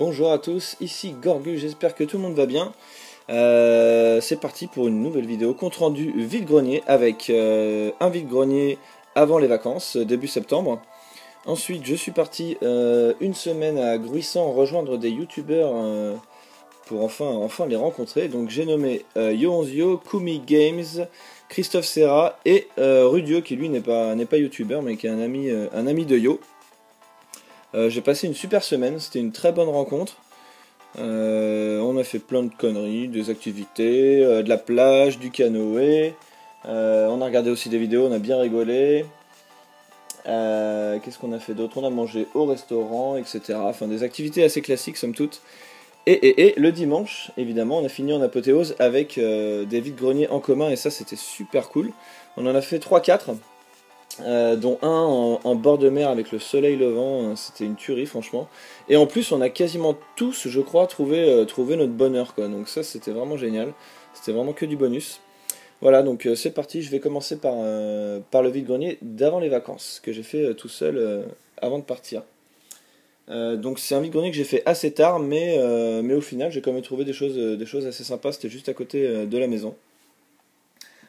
Bonjour à tous, ici Gorgu, j'espère que tout le monde va bien. C'est parti pour une nouvelle vidéo compte rendu vide-grenier avec un vide-grenier avant les vacances, début septembre. Ensuite je suis parti une semaine à Gruissan rejoindre des youtubeurs pour enfin les rencontrer. Donc j'ai nommé Yo11Yo, Kumi Games, Christophe Serra et Rudio qui lui n'est pas youtubeur mais qui est un ami de Yo. J'ai passé une super semaine, c'était une très bonne rencontre. On a fait plein de conneries, des activités, de la plage, du canoë. On a regardé aussi des vidéos, on a bien rigolé. Qu'est-ce qu'on a fait d'autre? On a mangé au restaurant, etc. Enfin des activités assez classiques somme toute. Et le dimanche, évidemment, on a fini en apothéose avec des vide-greniers en commun et ça c'était super cool. On en a fait 3-4. Dont un en bord de mer avec le soleil levant, c'était une tuerie franchement. Et en plus on a quasiment tous, je crois, trouvé notre bonheur quoi. Donc ça c'était vraiment génial, c'était vraiment que du bonus. Voilà, donc c'est parti, je vais commencer par le vide-grenier d'avant les vacances, que j'ai fait tout seul avant de partir. Donc c'est un vide-grenier que j'ai fait assez tard, mais au final j'ai quand même trouvé des choses assez sympas, c'était juste à côté de la maison.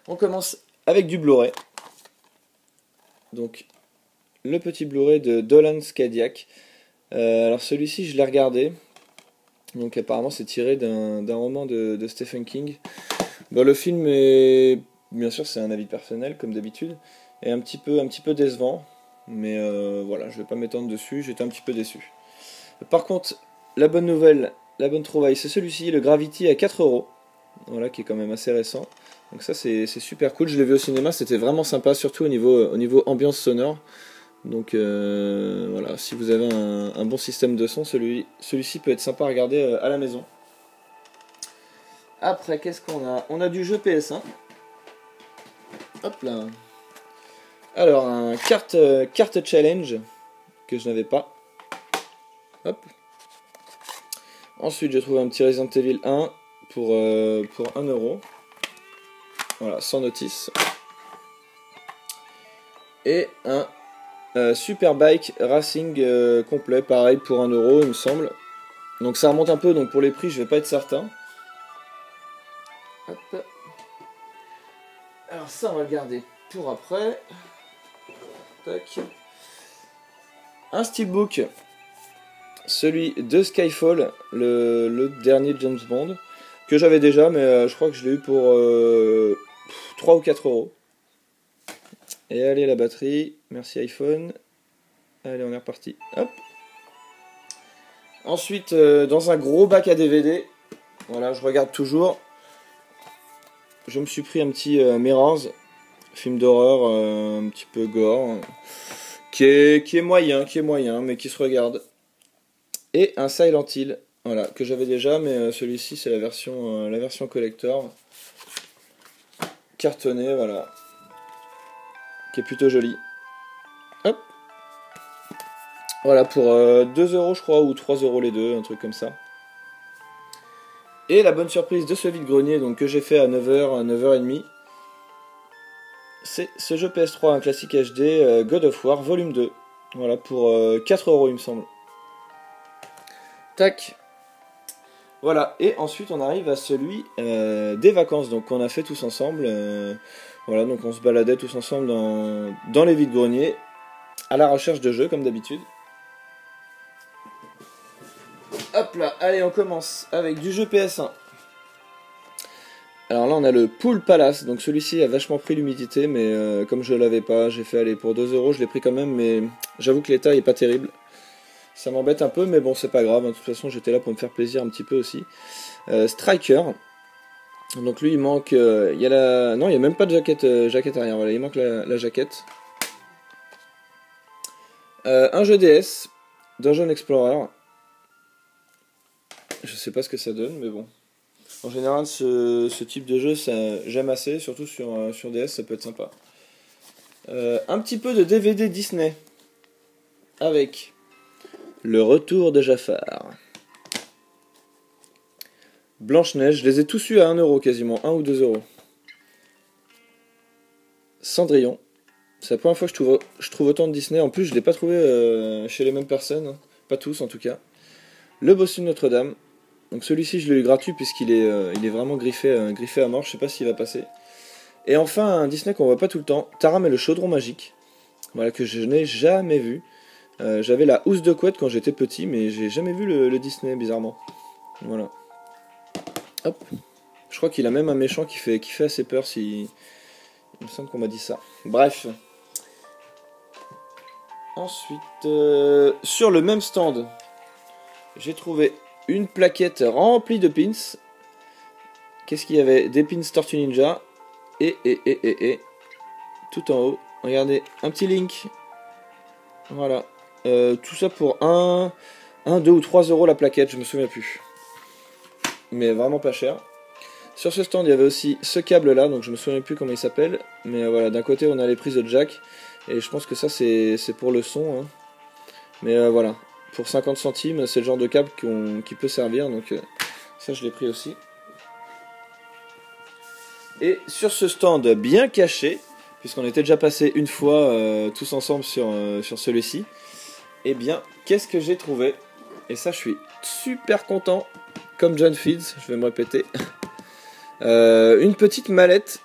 On commence avec du Blu-ray. Donc le petit Blu-ray de Dolan Scadiac. Alors celui-ci je l'ai regardé. Donc apparemment c'est tiré d'un roman de Stephen King. Bon, le film est, bien sûr c'est un avis personnel comme d'habitude, est un petit peu décevant. Mais voilà, je vais pas m'étendre dessus, j'étais un petit peu déçu. Par contre, la bonne nouvelle, la bonne trouvaille, c'est celui-ci, le Gravity à 4€. Voilà, qui est quand même assez récent. Donc ça c'est super cool, je l'ai vu au cinéma, c'était vraiment sympa, surtout au niveau ambiance sonore. Donc voilà, si vous avez un bon système de son, celui-ci peut être sympa à regarder à la maison. Après, qu'est-ce qu'on a? On a du jeu PS1. Hop là. Alors, un carte challenge que je n'avais pas. Hop. Ensuite, j'ai trouvé un petit Resident Evil 1 pour 1€. Voilà, sans notice. Et un Superbike Racing complet, pareil pour 1€, il me semble. Donc ça remonte un peu, donc pour les prix, je vais pas être certain. Hop. Alors ça, on va le garder pour après. Tac. Un steelbook, celui de Skyfall, le dernier James Bond, que j'avais déjà, mais je crois que je l'ai eu pour 3 ou 4€. Et allez, la batterie, merci iPhone. Allez, on est reparti. Hop. Ensuite, dans un gros bac à DVD, voilà, je regarde toujours. Je me suis pris un petit Mirrors, film d'horreur, un petit peu gore, qui est moyen, mais qui se regarde. Et un Silent Hill, voilà, que j'avais déjà, mais celui-ci c'est la version collector, cartonné, voilà, qui est plutôt joli. Hop. Voilà, pour 2€ je crois, ou 3€ les deux, un truc comme ça. Et la bonne surprise de ce vide-grenier, donc que j'ai fait à 9h, à 9h30, c'est ce jeu PS3, un classique HD, God of War Volume 2. Voilà, pour 4€ il me semble. Tac. Voilà, et ensuite on arrive à celui des vacances, donc qu'on a fait tous ensemble. Voilà, donc on se baladait tous ensemble dans les vides-greniers, à la recherche de jeux, comme d'habitude. Hop là, allez, on commence avec du jeu PS1. Alors là, on a le Pool Palace, donc celui-ci a vachement pris l'humidité, mais comme je l'avais pas, j'ai fait aller pour 2€, je l'ai pris quand même, mais j'avoue que l'état est pas terrible. Ça m'embête un peu, mais bon, c'est pas grave, hein. De toute façon, j'étais là pour me faire plaisir un petit peu aussi. Striker, donc lui, il manque, il y a la... Non, il n'y a même pas de jaquette arrière, voilà, il manque la jaquette. Un jeu DS, Dungeon Explorer. Je sais pas ce que ça donne, mais bon. En général, ce type de jeu, j'aime assez, surtout sur DS, ça peut être sympa. Un petit peu de DVD Disney, avec Le Retour de Jafar, Blanche-Neige, je les ai tous eus à 1€ quasiment, 1 ou 2€. Cendrillon, c'est la première fois que je trouve autant de Disney, en plus je ne l'ai pas trouvé chez les mêmes personnes, pas tous en tout cas. le Bossu de Notre-Dame. Donc celui-ci je l'ai eu gratuit puisqu'il est, il est vraiment griffé à mort, je sais pas s'il va passer. Et enfin un Disney qu'on voit pas tout le temps, Taram et le chaudron magique, voilà, que je n'ai jamais vu. J'avais la housse de couette quand j'étais petit, mais j'ai jamais vu le Disney bizarrement. Voilà. Hop. Je crois qu'il a même un méchant qui fait assez peur si... Il me semble qu'on m'a dit ça. Bref. Ensuite, sur le même stand, j'ai trouvé une plaquette remplie de pins. Qu'est-ce qu'il y avait? Des pins Tortue Ninja. Et tout en haut. Regardez, un petit link. Voilà. Tout ça pour 1, 2 ou 3 euros la plaquette, je me souviens plus. Mais vraiment pas cher. Sur ce stand, il y avait aussi ce câble là, donc je me souviens plus comment il s'appelle. Mais voilà, d'un côté on a les prises de jack. Et je pense que ça c'est pour le son. Hein. Mais voilà, pour 50 centimes, c'est le genre de câble qui peut servir. Donc ça je l'ai pris aussi. Et sur ce stand bien caché, puisqu'on était déjà passé une fois tous ensemble sur celui-ci, eh bien, qu'est-ce que j'ai trouvé? Et ça, je suis super content, comme John Fields, je vais me répéter. Une petite mallette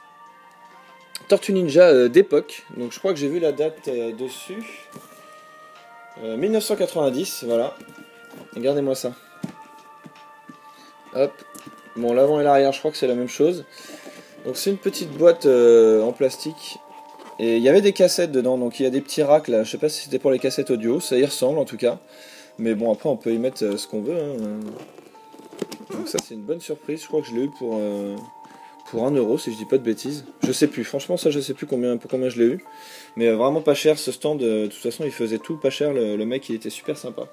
Tortue Ninja d'époque. Donc je crois que j'ai vu la date dessus. 1990, voilà. Regardez-moi ça. Hop. Bon, l'avant et l'arrière, je crois que c'est la même chose. Donc c'est une petite boîte en plastique. Et il y avait des cassettes dedans, donc il y a des petits racks là. Je sais pas si c'était pour les cassettes audio, ça y ressemble en tout cas. Mais bon, après on peut y mettre ce qu'on veut. Hein. Donc ça c'est une bonne surprise, je crois que je l'ai eu pour 1 euro si je dis pas de bêtises. Je sais plus, franchement ça je sais plus pour combien je l'ai eu. Mais vraiment pas cher ce stand, de toute façon il faisait tout pas cher, le mec il était super sympa.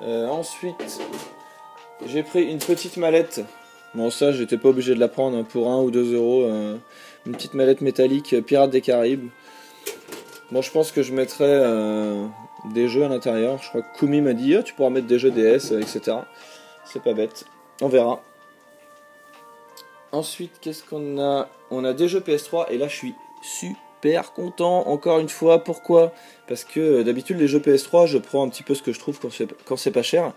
Ensuite j'ai pris une petite mallette. Bon ça j'étais pas obligé de la prendre hein, pour 1 ou 2 euros. Une petite mallette métallique Pirates des Caraïbes. Bon je pense que je mettrai des jeux à l'intérieur. Je crois que Kumi m'a dit tu pourras mettre des jeux DS, etc. C'est pas bête. On verra. Ensuite, qu'est-ce qu'on a? On a des jeux PS3 et là je suis super content encore une fois. Pourquoi? Parce que d'habitude les jeux PS3 je prends un petit peu ce que je trouve quand c'est pas cher.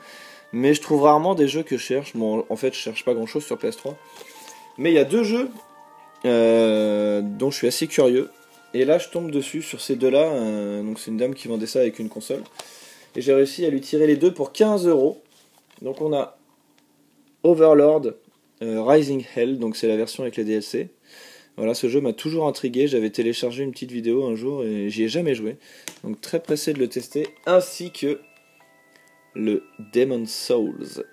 Mais je trouve rarement des jeux que je cherche. Bon en fait je cherche pas grand chose sur PS3. Mais il y a 2 jeux dont je suis assez curieux. Et là je tombe dessus sur ces deux là. Donc c'est une dame qui vendait ça avec une console. Et j'ai réussi à lui tirer les deux pour 15 euros. Donc on a Overlord Rising Hell, donc c'est la version avec les DLC. Voilà, ce jeu m'a toujours intrigué. J'avais téléchargé une petite vidéo un jour et j'y ai jamais joué. Donc très pressé de le tester. Ainsi que le Demon's Souls.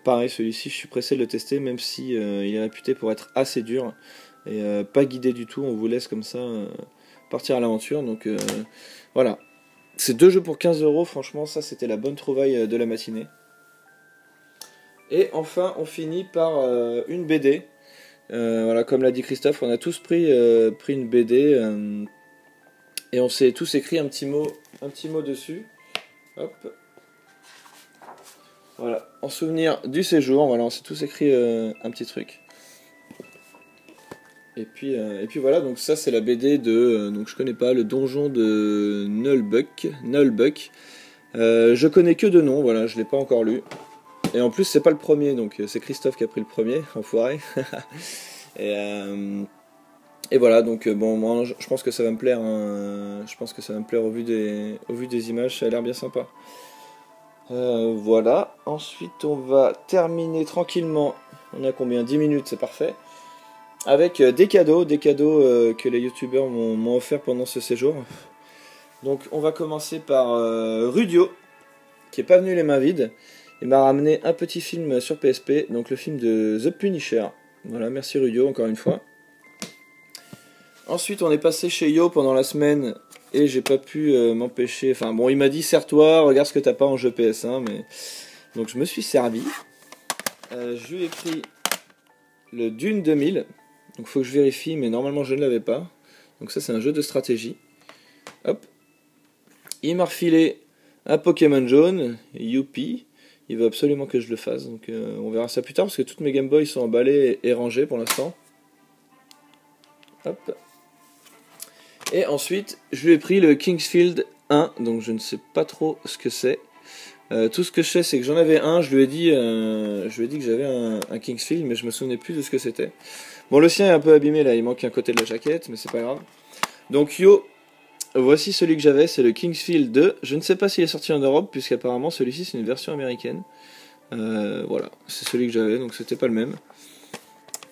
Pareil, celui-ci, je suis pressé de le tester, même si il est réputé pour être assez dur et pas guidé du tout. On vous laisse comme ça partir à l'aventure. Donc voilà. Ces 2 jeux pour 15 euros, franchement, ça c'était la bonne trouvaille de la matinée. Et enfin, on finit par une BD. Voilà, comme l'a dit Christophe, on a tous pris une BD et on s'est tous écrit un petit mot dessus. Hop. Voilà, en souvenir du séjour. Voilà, on s'est tous écrit un petit truc. Et puis voilà, donc ça c'est la BD de, donc je connais pas, le donjon de Nullbuck. Je connais que de nom, voilà, je l'ai pas encore lu. Et en plus c'est pas le premier, donc c'est Christophe qui a pris le premier, enfoiré. et voilà, donc bon, moi je pense que ça va me plaire, hein, je pense que ça va me plaire au vu des images, ça a l'air bien sympa. Voilà, ensuite on va terminer tranquillement, on a combien? 10 minutes, c'est parfait. Avec des cadeaux que les youtubeurs m'ont offert pendant ce séjour. Donc on va commencer par Rudio, qui est pas venu les mains vides. Il m'a ramené un petit film sur PSP, donc le film de The Punisher. Voilà, merci Rudio encore une fois. Ensuite on est passé chez Yo pendant la semaine et j'ai pas pu m'empêcher. Enfin bon, il m'a dit serre-toi, regarde ce que t'as pas en jeu PS1, mais donc je me suis servi. Je lui ai pris le Dune 2000. Donc faut que je vérifie, mais normalement je ne l'avais pas. Donc ça c'est un jeu de stratégie. Hop. Il m'a refilé un Pokémon jaune, Youpi. Il veut absolument que je le fasse. Donc on verra ça plus tard parce que toutes mes Game Boy sont emballées et rangées pour l'instant. Hop. Et ensuite je lui ai pris le Kingsfield 1. Donc je ne sais pas trop ce que c'est. Tout ce que je sais, c'est que j'en avais un. Je lui ai dit que j'avais un Kingsfield, mais je me souvenais plus de ce que c'était. Bon, le sien est un peu abîmé là, il manque un côté de la jaquette, mais c'est pas grave. Donc yo, voici celui que j'avais, c'est le Kingsfield 2. Je ne sais pas s'il est sorti en Europe, puisqu'apparemment celui-ci c'est une version américaine. Voilà, c'est celui que j'avais, donc c'était pas le même.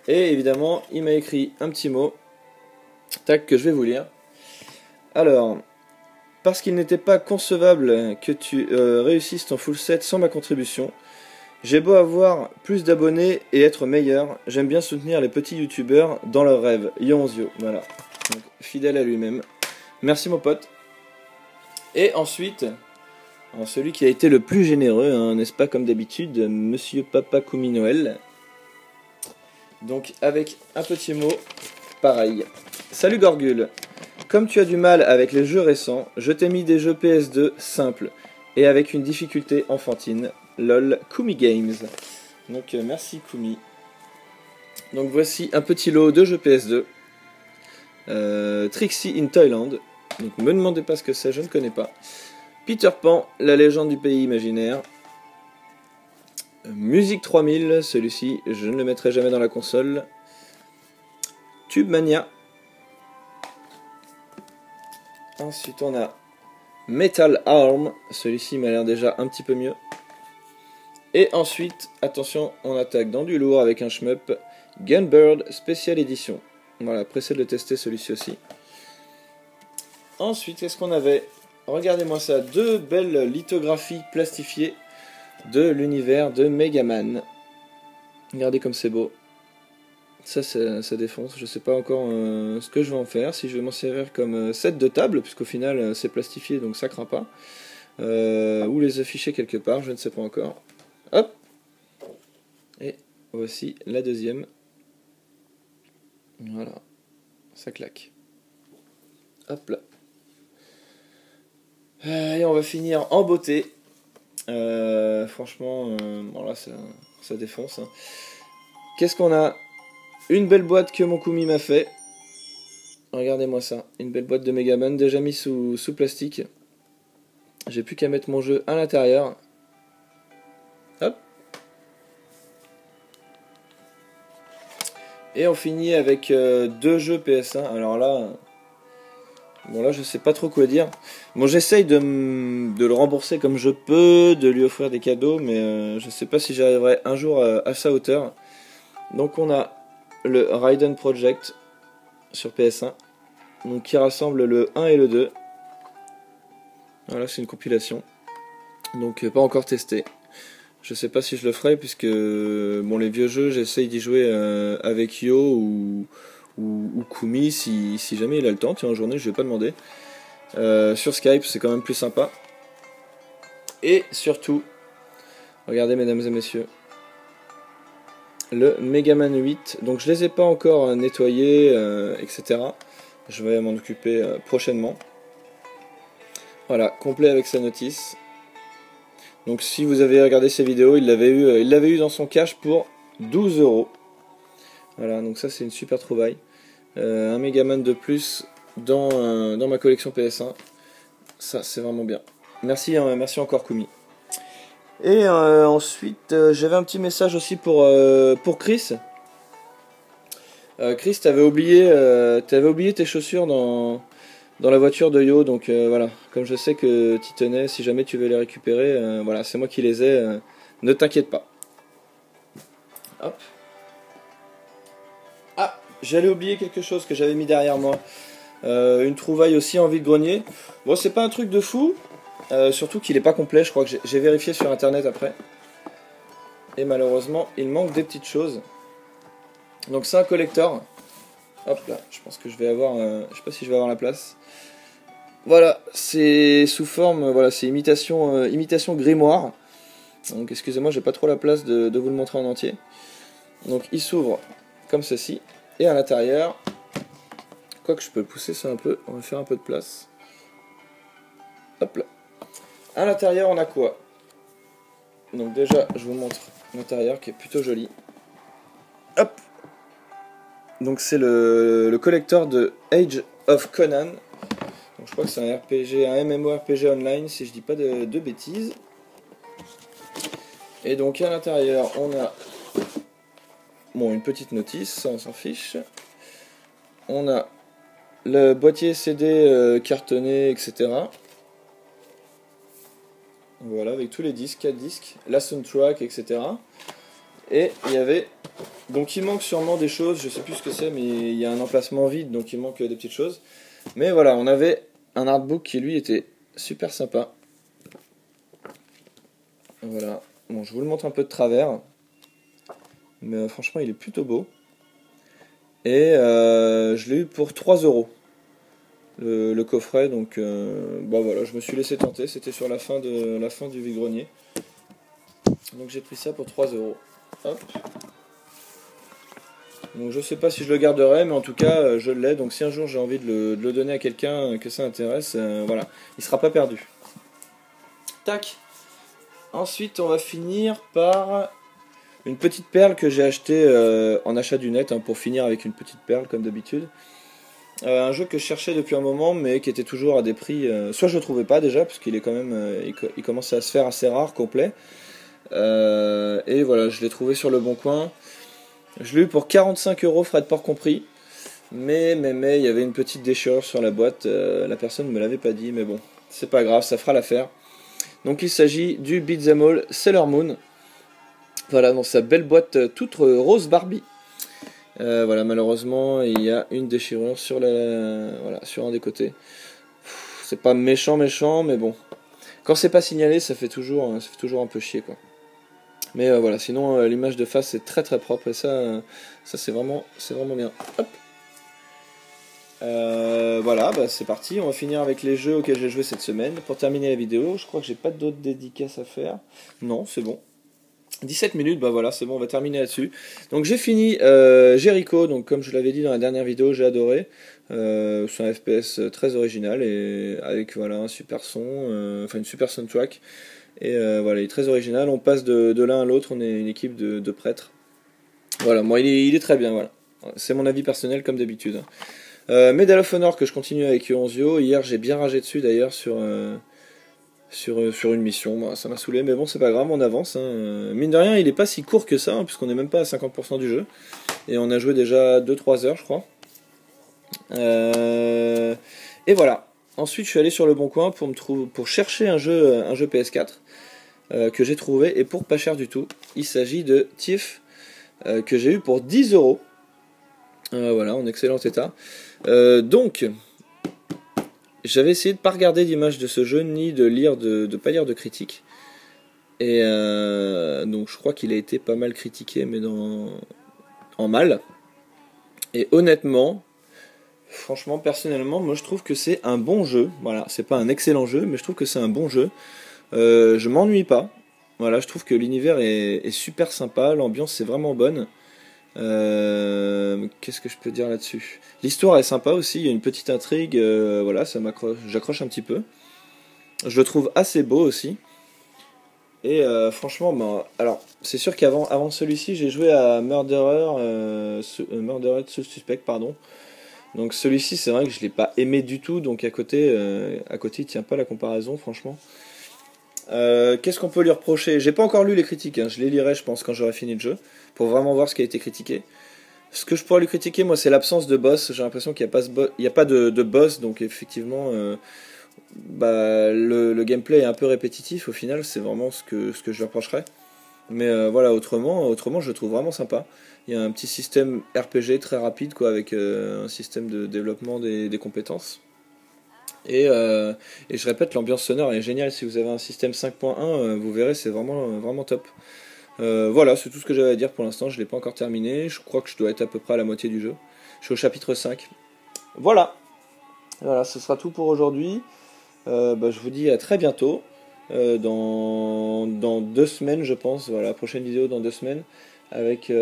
Et évidemment, il m'a écrit un petit mot, tac, que je vais vous lire. Alors, parce qu'il n'était pas concevable que tu réussisses ton full set sans ma contribution, j'ai beau avoir plus d'abonnés et être meilleur, j'aime bien soutenir les petits youtubeurs dans leurs rêves. Yonzio, voilà. Donc, fidèle à lui-même. Merci mon pote. Et ensuite, celui qui a été le plus généreux, hein, n'est-ce pas, comme d'habitude, Monsieur Papa Kumi Noël. Donc avec un petit mot, pareil. Salut Gorgule. Comme tu as du mal avec les jeux récents, je t'ai mis des jeux PS2 simples et avec une difficulté enfantine. LOL Kumi Games. Donc merci Kumi. Donc voici un petit lot de jeux PS2. Trixie in Thailand. Donc me demandez pas ce que c'est, je ne connais pas. Peter Pan, la légende du pays imaginaire. Musique 3000, celui-ci, je ne le mettrai jamais dans la console. Tube Mania. Ensuite, on a Metal Arm, celui-ci m'a l'air déjà un petit peu mieux. Et ensuite, attention, on attaque dans du lourd avec un shmup Gunbird Special Edition. Voilà, pressé de le tester celui-ci aussi. Ensuite, qu'est-ce qu'on avait? Regardez-moi ça, deux belles lithographies plastifiées de l'univers de Megaman. Regardez comme c'est beau. Ça défonce. Je sais pas encore ce que je vais en faire. Si je vais m'en servir comme set de table, puisqu'au final c'est plastifié donc ça craint pas. Ou les afficher quelque part, je ne sais pas encore. Hop. Et voici la deuxième. Voilà. Ça claque. Hop là. Et on va finir en beauté. Franchement, bon là ça défonce. Hein. Qu'est-ce qu'on a? Une belle boîte que mon Kumi m'a fait. Regardez-moi ça. Une belle boîte de Megaman déjà mis sous plastique. J'ai plus qu'à mettre mon jeu à l'intérieur. Hop. Et on finit avec deux jeux PS1. Alors là... Bon là je sais pas trop quoi dire. Bon j'essaye de le rembourser comme je peux, de lui offrir des cadeaux, mais je sais pas si j'arriverai un jour à sa hauteur. Donc on a le Raiden Project sur PS1, donc qui rassemble le 1 et le 2. Voilà, c'est une compilation. Donc pas encore testé. Je sais pas si je le ferai puisque bon les vieux jeux j'essaye d'y jouer avec Yo ou Kumi si jamais il a le temps. Tiens, en journée je vais pas demander. Sur Skype c'est quand même plus sympa. Et surtout, regardez mesdames et messieurs, le Megaman 8. Donc je les ai pas encore nettoyés, etc. Je vais m'en occuper prochainement. Voilà, complet avec sa notice. Donc si vous avez regardé ces vidéos, il l'avait eu dans son cache pour 12 €. Voilà, donc ça c'est une super trouvaille. Un Megaman de plus dans ma collection PS1. Ça c'est vraiment bien. Merci, merci encore Kumi. Et ensuite, j'avais un petit message aussi pour Chris. Chris, t'avais oublié tes chaussures dans la voiture de Yo, donc voilà. Comme je sais que tu tenais, si jamais tu veux les récupérer, voilà, c'est moi qui les ai. Ne t'inquiète pas. Hop. Ah, j'allais oublier quelque chose que j'avais mis derrière moi. Une trouvaille aussi en vide-grenier. Bon, c'est pas un truc de fou. Surtout qu'il n'est pas complet, je crois que j'ai vérifié sur internet après. Et malheureusement, il manque des petites choses. Donc c'est un collector. Hop là, je pense que je vais avoir... je sais pas si je vais avoir la place. Voilà, c'est sous forme... Voilà, c'est imitation grimoire. Donc excusez-moi, j'ai pas trop la place de vous le montrer en entier. Donc il s'ouvre comme ceci. Et à l'intérieur... Quoique je peux le pousser ça un peu, on va faire un peu de place. Hop là. À l'intérieur, on a quoi? Donc déjà, je vous montre l'intérieur qui est plutôt joli. Hop. Donc c'est le collector de Age of Conan. Donc je crois que c'est un RPG, un MMORPG online, si je dis pas de bêtises. Et donc à l'intérieur, on a bon, une petite notice, ça on s'en fiche. On a le boîtier CD cartonné, etc. Voilà, avec tous les disques, 4 disques, la soundtrack, etc. Et il y avait... Donc il manque sûrement des choses, je sais plus ce que c'est, mais il y a un emplacement vide, donc il manque des petites choses. Mais voilà, on avait un artbook qui lui était super sympa. Voilà, bon je vous le montre un peu de travers. Mais franchement il est plutôt beau. Et je l'ai eu pour 3 € le coffret, donc bah voilà, je me suis laissé tenter, c'était sur la fin du vide-grenier. Donc j'ai pris ça pour 3 €. Hop. Donc je sais pas si je le garderai, mais en tout cas je l'ai, donc si un jour j'ai envie de le donner à quelqu'un que ça intéresse, voilà, il sera pas perdu. Tac. Ensuite on va finir par une petite perle que j'ai achetée en achat du net, hein, pour finir avec une petite perle comme d'habitude. Un jeu que je cherchais depuis un moment, mais qui était toujours à des prix... soit je le trouvais pas déjà, parce qu'il est quand même, il commence à se faire assez rare, complet. Et voilà, je l'ai trouvé sur le bon coin. Je l'ai eu pour 45 € frais de port compris. Mais, il y avait une petite déchirure sur la boîte. La personne ne me l'avait pas dit, mais bon, c'est pas grave, ça fera l'affaire. Donc il s'agit du Beat'em All Sailor Moon. Voilà, dans sa belle boîte toute rose Barbie. Voilà, malheureusement, il y a une déchirure sur voilà, sur un des côtés. C'est pas méchant, mais bon. Quand c'est pas signalé, ça fait toujours un peu chier, quoi. Mais voilà, sinon l'image de face est très très propre et ça c'est vraiment bien. Hop. Voilà, bah, c'est parti. On va finir avec les jeux auxquels j'ai joué cette semaine. Pour terminer la vidéo, je crois que j'ai pas d'autres dédicaces à faire. Non, c'est bon. 17 minutes, bah voilà, c'est bon, on va terminer là-dessus. Donc j'ai fini Jericho, donc comme je l'avais dit dans la dernière vidéo, j'ai adoré. C'est un FPS très original et avec voilà un super son, enfin une super soundtrack. Et voilà, il est très original. On passe de l'un à l'autre, on est une équipe de prêtres. Voilà, moi il est très bien, voilà. C'est mon avis personnel comme d'habitude. Medal of Honor que je continue avec Yuanzio. Hier j'ai bien ragé dessus d'ailleurs sur une mission, bah, ça m'a saoulé, mais bon c'est pas grave, on avance, hein. Mine de rien il est pas si court que ça, hein, puisqu'on est même pas à 50% du jeu, et on a joué déjà 2-3 heures je crois. Et voilà, ensuite je suis allé sur le bon coin pour chercher un jeu PS4 que j'ai trouvé, et pour pas cher du tout. Il s'agit de Thief, que j'ai eu pour 10 €, voilà, en excellent état. Donc j'avais essayé de pas regarder d'image de ce jeu, ni de pas lire de critiques. Et donc je crois qu'il a été pas mal critiqué, mais en mal. Et honnêtement, franchement, personnellement, moi je trouve que c'est un bon jeu. Voilà, c'est pas un excellent jeu, mais je trouve que c'est un bon jeu. Je m'ennuie pas. Voilà, je trouve que l'univers est super sympa, l'ambiance est vraiment bonne. Qu'est-ce que je peux dire là-dessus? L'histoire est sympa aussi, il y a une petite intrigue, voilà, j'accroche un petit peu. Je le trouve assez beau aussi. Et franchement, ben, alors c'est sûr avant celui-ci, j'ai joué à Murderer Suspect, pardon. Donc celui-ci, c'est vrai que je l'ai pas aimé du tout, donc à côté, il tient pas la comparaison, franchement. Qu'est-ce qu'on peut lui reprocher? J'ai pas encore lu les critiques, hein. Je les lirai, je pense, quand j'aurai fini le jeu, pour vraiment voir ce qui a été critiqué. Ce que je pourrais lui critiquer, moi, c'est l'absence de boss. J'ai l'impression qu'il n'y a pas de boss, donc effectivement, bah, le gameplay est un peu répétitif. Au final, c'est vraiment ce que je lui reprocherais. Mais voilà, autrement, je le trouve vraiment sympa. Il y a un petit système RPG très rapide, quoi, avec un système de développement des compétences. Et je répète, l'ambiance sonore est géniale. Si vous avez un système 5.1, vous verrez, c'est vraiment top. Voilà, c'est tout ce que j'avais à dire pour l'instant. Je ne l'ai pas encore terminé. Je crois que je dois être à peu près à la moitié du jeu. Je suis au chapitre 5. Voilà, ce sera tout pour aujourd'hui. Bah, je vous dis à très bientôt. Dans 2 semaines, je pense. Voilà, prochaine vidéo dans 2 semaines. Avec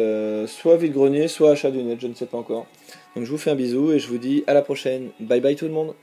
soit vide-grenier, soit achat du net, je ne sais pas encore. Donc je vous fais un bisou et je vous dis à la prochaine. Bye bye tout le monde.